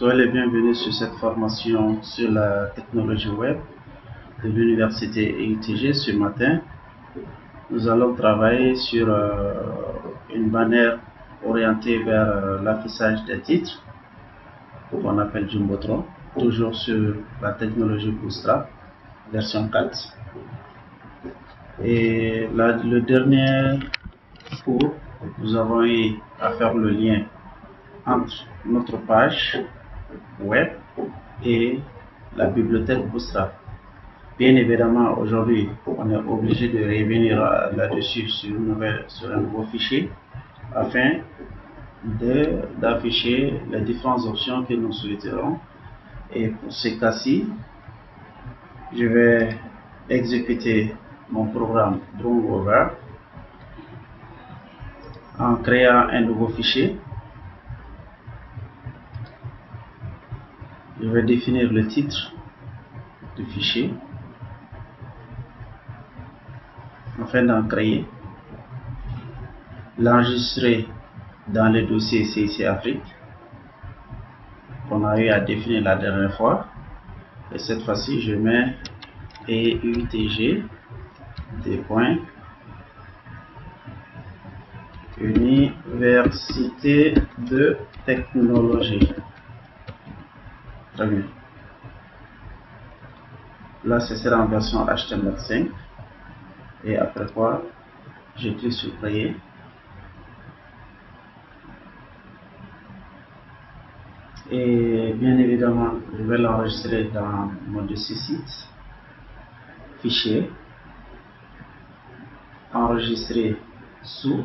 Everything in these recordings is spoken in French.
Soyez les bienvenus sur cette formation sur la technologie web de l'université EUTG. Ce matin, nous allons travailler sur une bannière orientée vers l'affichage des titres qu'on appelle Jumbotron, toujours sur la technologie Bootstrap version 4. Et le dernier cours, nous avons eu à faire le lien entre notre page web et la bibliothèque Bootstrap. Bien évidemment, aujourd'hui, on est obligé de revenir là-dessus sur un nouveau fichier afin d'afficher les différentes options que nous souhaiterons. Et pour ce cas-ci, je vais exécuter mon programme Drongover en créant un nouveau fichier. Je vais définir le titre du fichier afin d'en créer, l'enregistrer dans le dossier CIC Afrique qu'on a eu à définir la dernière fois. Et cette fois-ci, je mets EUTG des points Université de technologie. Très bien. Là, ce sera en version HTML5. Et après quoi, je clique sur créer. Et bien évidemment, je vais l'enregistrer dans mon dossier site, fichier, enregistrer sous,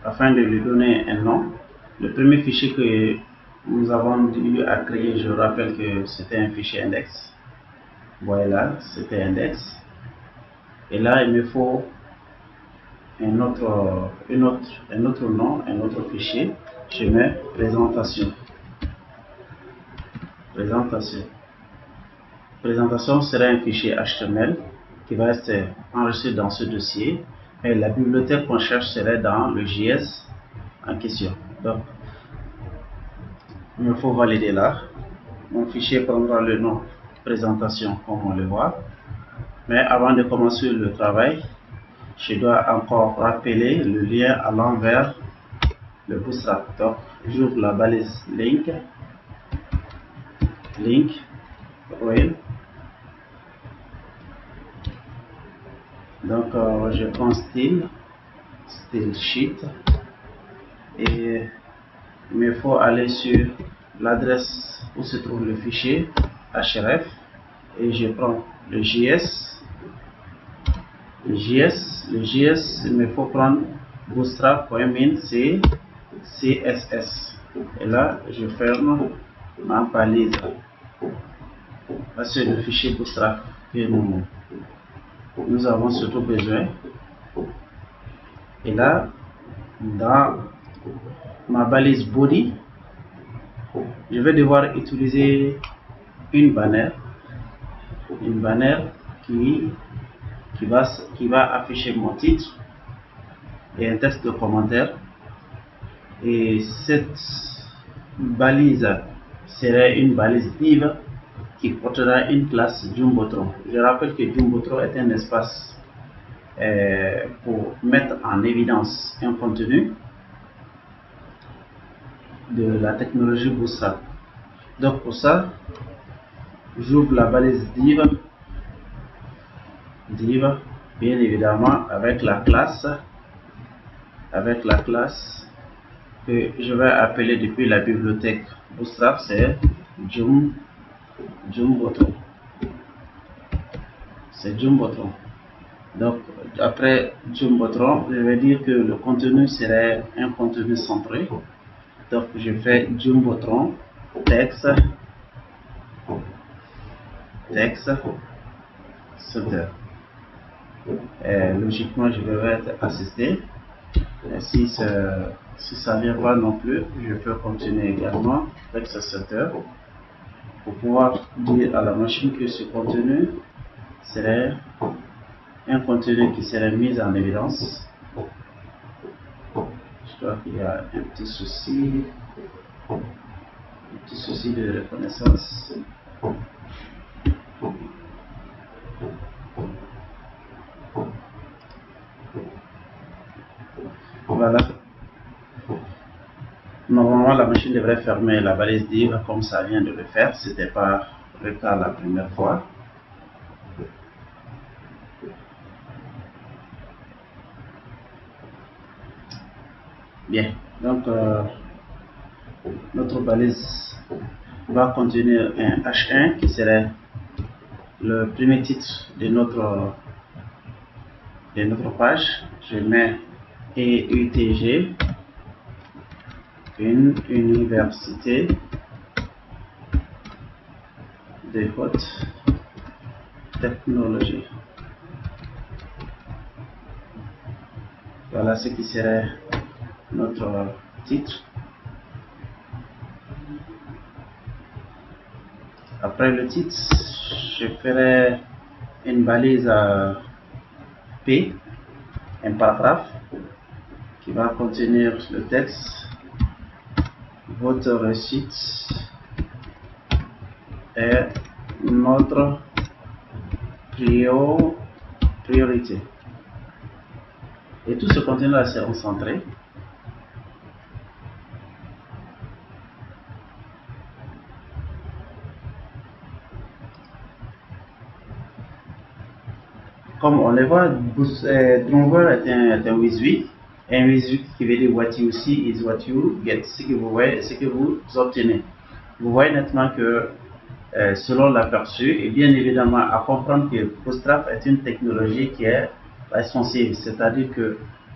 afin de lui donner un nom. Le premier fichier que nous avons eu à créer, je rappelle que c'était un fichier index. Voilà, c'était index. Et là, il me faut un autre nom, un autre fichier. Je mets présentation. Présentation sera un fichier HTML qui va être enregistré dans ce dossier. Et la bibliothèque qu'on cherche serait dans le JS en question. Donc, il me faut valider là. Mon fichier prendra le nom présentation comme on le voit. Mais avant de commencer le travail, je dois encore rappeler le lien allant vers le Bootstrap. Donc, j'ouvre la balise link, URL. Donc, je prends style sheet, et il me faut aller sur l'adresse où se trouve le fichier href et je prends le JS, il me faut prendre bootstrap.min CSS, et là je ferme ma balise. Là c'est le fichier Bootstrap que nous avons surtout besoin. Et là, dans ma balise body, je vais devoir utiliser une bannière qui va afficher mon titre et un texte de commentaire. Et cette balise serait une balise div qui portera une classe Jumbotron. Je rappelle que Jumbotron est un espace pour mettre en évidence un contenu de la technologie Bootstrap. Donc pour ça, j'ouvre la balise div, bien évidemment avec la classe que je vais appeler depuis la bibliothèque Bootstrap, c'est Jumbotron. Donc après Jumbotron, je vais dire que le contenu serait un contenu centré. Donc je fais Jumbotron texte center. Logiquement, je vais être assisté. Et si ça ne vient pas non plus, je peux continuer également avec ce center pour pouvoir dire à la machine que ce contenu serait un contenu qui serait mis en évidence. Je crois qu'il y a un petit souci. petit souci de reconnaissance. Voilà. Normalement, la machine devrait fermer la balise div comme ça vient de le faire. C'était pas le cas la première fois. Bien. Donc, notre balise va contenir un H1 qui serait le premier titre de notre page. Je mets EUTG, une université de haute technologie. Voilà ce qui serait notre titre. Après le titre, je ferai une balise P, un paragraphe qui va contenir le texte. Votre réussite est notre priorité. Et tout ce contenu-là sera centré. Comme on le voit, Drummer est un WYSIWYG. Un WYSIWYG qui veut dire what you see is what you get. Ce que vous voyez, ce que vous obtenez. Vous voyez nettement que selon l'aperçu, et bien évidemment à comprendre que Bootstrap est une technologie qui est responsive, c'est-à-dire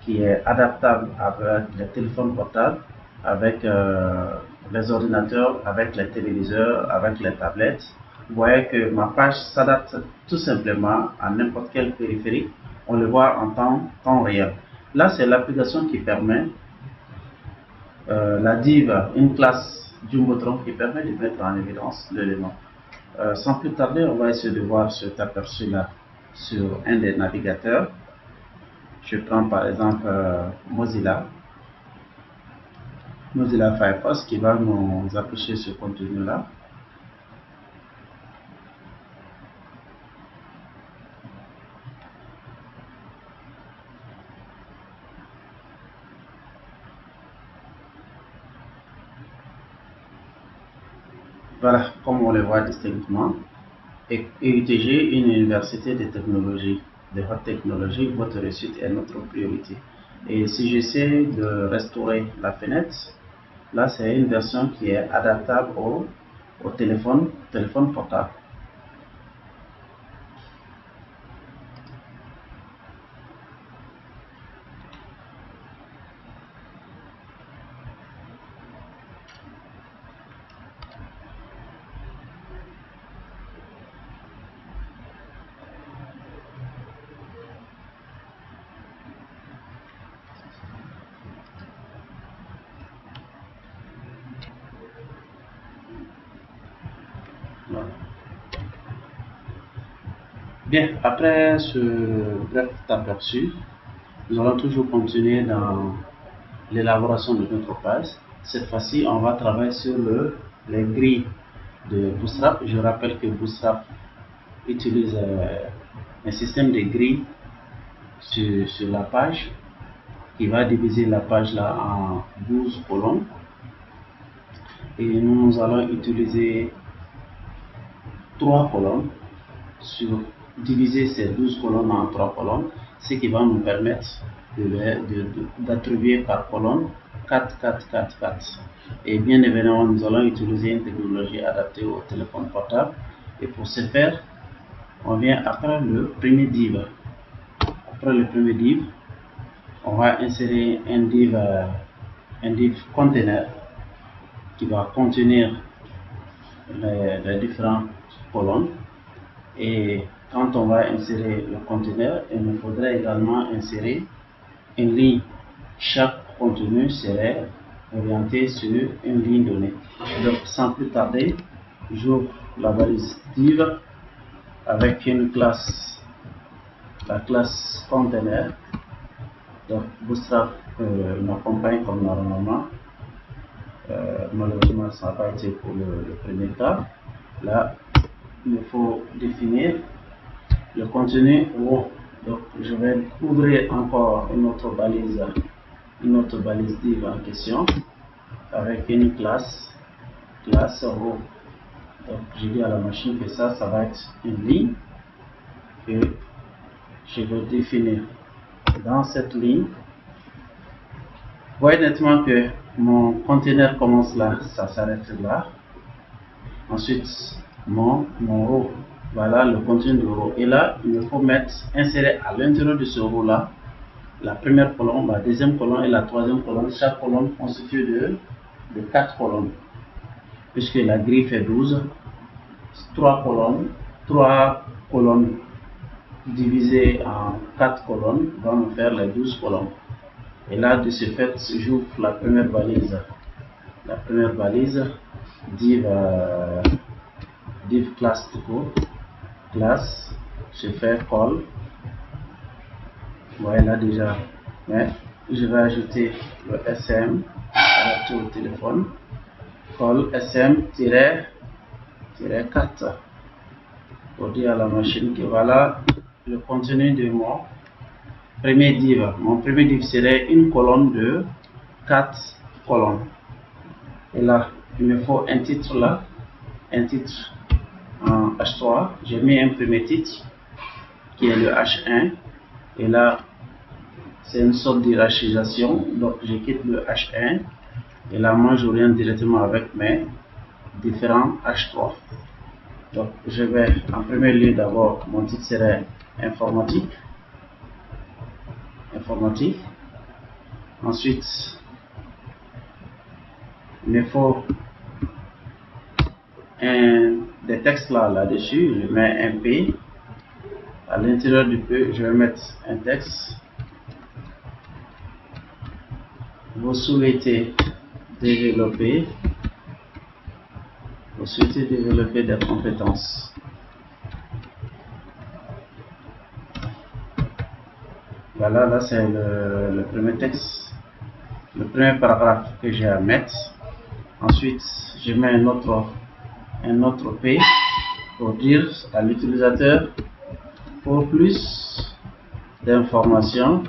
qui est adaptable avec les téléphones portables, avec les ordinateurs, avec les téléviseurs, avec les tablettes. Vous voyez que ma page s'adapte tout simplement à n'importe quel périphérique. On le voit en temps réel. Là, c'est l'application qui permet la div, une classe Jumbotron qui permet de mettre en évidence l'élément. Sans plus tarder, on va essayer de voir cet aperçu-là sur un des navigateurs. Je prends par exemple Mozilla Firefox qui va nous afficher ce contenu-là. Voilà, comme on le voit distinctement. Et EUTG, une université de technologie, de haute technologie, votre réussite est notre priorité. Et si j'essaie de restaurer la fenêtre, là c'est une version qui est adaptable au téléphone portable. Voilà. Bien, après ce bref aperçu, nous allons toujours continuer dans l'élaboration de notre page. Cette fois-ci, on va travailler sur les grilles de Bootstrap. Je rappelle que Bootstrap utilise un système de grilles sur la page qui va diviser la page là en 12 colonnes. Et nous allons utiliser 3 colonnes diviser ces 12 colonnes en 3 colonnes, ce qui va nous permettre d'attribuer par colonne 4, 4, 4, 4. Et bien évidemment, nous allons utiliser une technologie adaptée au téléphone portable. Et pour ce faire, on vient après le premier div. Après le premier div, on va insérer un div container qui va contenir les différentes colonnes. Et quand on va insérer le conteneur, il nous faudrait également insérer une ligne. Chaque contenu serait orienté sur une ligne donnée. Donc sans plus tarder, j'ouvre la balise div avec une classe, la classe container. Donc Bootstrap m'accompagne comme normalement. Malheureusement, ça n'a pas été pour le premier cas. Là, il faut définir le contenu row. Donc, je vais ouvrir encore une autre balise div en question avec une classe row. Donc, je dis à la machine que ça va être une ligne que je vais définir. Dans cette ligne, vous voyez nettement que mon conteneur commence là, ça s'arrête là. Ensuite, mon row, voilà le contenu de row. Et là, il me faut insérer à l'intérieur de ce row là, la première colonne, la deuxième colonne et la troisième colonne. Chaque colonne constituée de 4 colonnes. Puisque la grille fait 12, 3 colonnes divisées en 4 colonnes vont me faire les 12 colonnes. Et là, de ce fait, j'ouvre la première balise. La première balise, div class tout court, classe, je fais call. Voilà là déjà, mais je vais ajouter le SM adapté au téléphone, call SM-4 pour dire à la machine que voilà le contenu de mon premier div. Mon premier div serait une colonne de 4 colonnes. Et là, il me faut un titre là, un titre en H3. J'ai mis un premier titre qui est le H1. Et là, c'est une sorte d'hierarchisation. Donc, je quitte le H1. Et là, moi, j'oriente directement avec mes différents H3. Donc, je vais en premier lieu d'abord, mon titre serait informatique. Ensuite, il me faut des textes là-dessus. Je mets un P. À l'intérieur du P, je vais mettre un texte. Vous souhaitez développer des compétences. Voilà, là c'est le premier texte, le premier paragraphe que j'ai à mettre. Ensuite, je mets un autre P pour dire à l'utilisateur pour plus d'informations.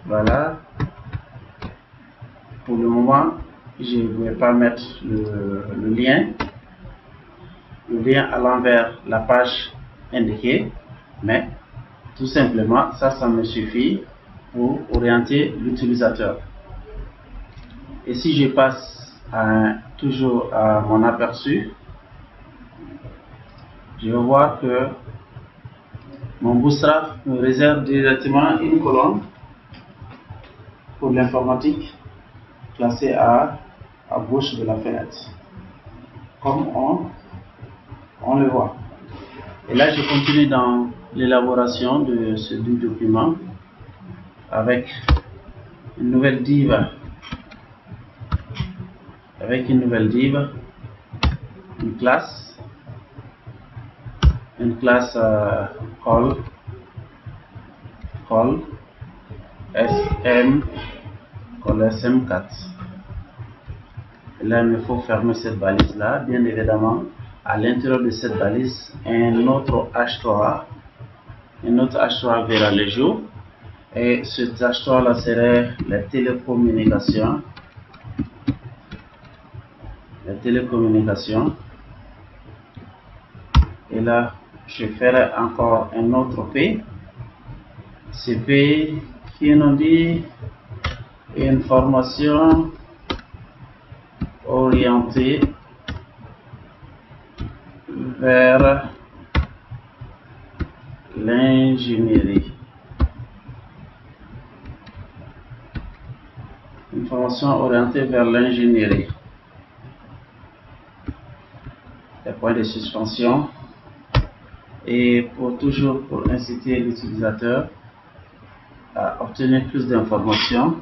Voilà. Pour le moment, je ne vais pas mettre le lien à l'envers la page indiquée, mais tout simplement, ça me suffit pour orienter l'utilisateur. Et si je passe toujours à mon aperçu, je vais voir que mon Bootstrap me réserve directement une colonne pour l'informatique classée à gauche de la fenêtre, comme on le voit. Et là, je continue dans l'élaboration de ce document avec une nouvelle div, une classe call SM4. Et là, il me faut fermer cette balise là. Bien évidemment, à l'intérieur de cette balise, un autre H3 verra le jour. Et ce H3 là serait la télécommunication. Et là, je ferai encore un autre P. Ce P qui nous dit information orientée vers l'ingénierie. Information orientée vers l'ingénierie. Des points de suspension. Et pour inciter l'utilisateur à obtenir plus d'informations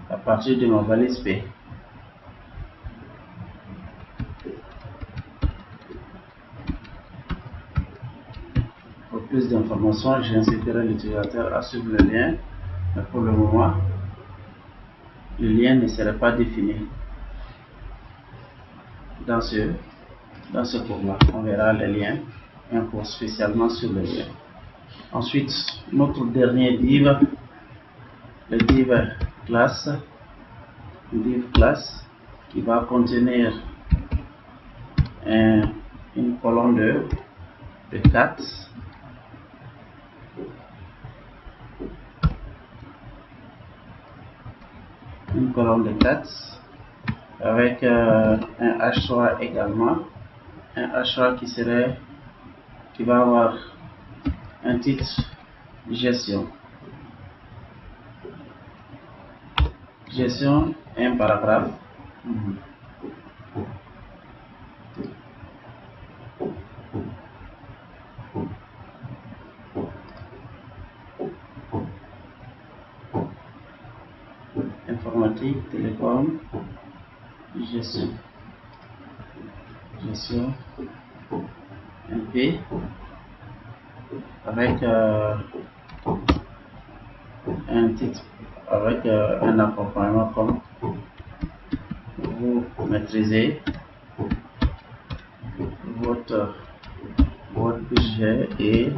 à partir de ma balise P. Pour plus d'informations, j'inciterai l'utilisateur à suivre le lien, mais pour le moment, le lien ne serait pas défini dans ce cours-là. On verra les liens, un cours spécialement sur les liens. Ensuite, notre dernier div, le div classe, qui va contenir une colonne de 4. Une colonne de 4 avec un H3 également, un H3 qui va avoir un titre gestion, un paragraphe, informatique, télécom, gestion, MP, avec un titre, avec un accompagnement comme vous maîtrisez votre budget et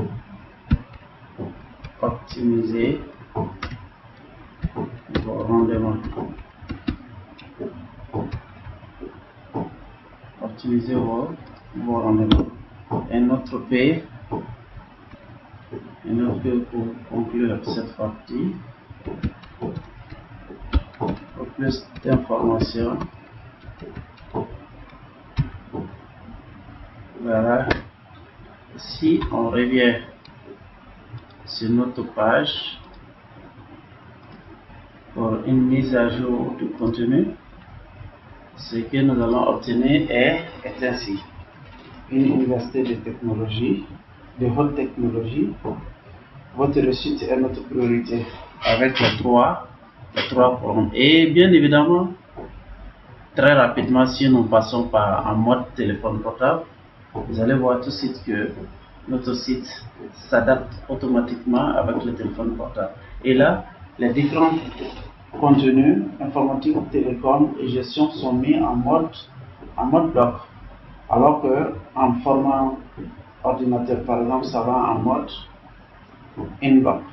optimiser vos rendements. Optimiser vos rendements. Un autre P pour conclure cette partie. Pour plus d'informations, voilà. Si on revient sur notre page pour une mise à jour du contenu, ce que nous allons obtenir est ainsi. Une université de technologie, de haute technologie. Votre réussite est notre priorité avec les trois colonnes. Et bien évidemment, très rapidement, si nous passons par en mode téléphone portable, vous allez voir tout de suite que notre site s'adapte automatiquement avec le téléphone portable. Et là, les différents contenus informatique, télécom et gestion sont mis en mode bloc. Alors que en format ordinateur, par exemple, ça va en mode inbox.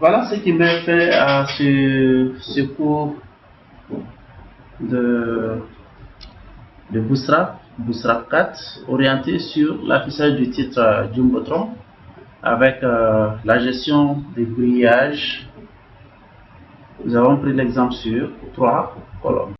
Voilà ce qui m'a fait à ce cours de Bootstrap 4, orienté sur l'affichage du titre Jumbotron avec la gestion des grillages. Nous avons pris l'exemple sur 3 colonnes.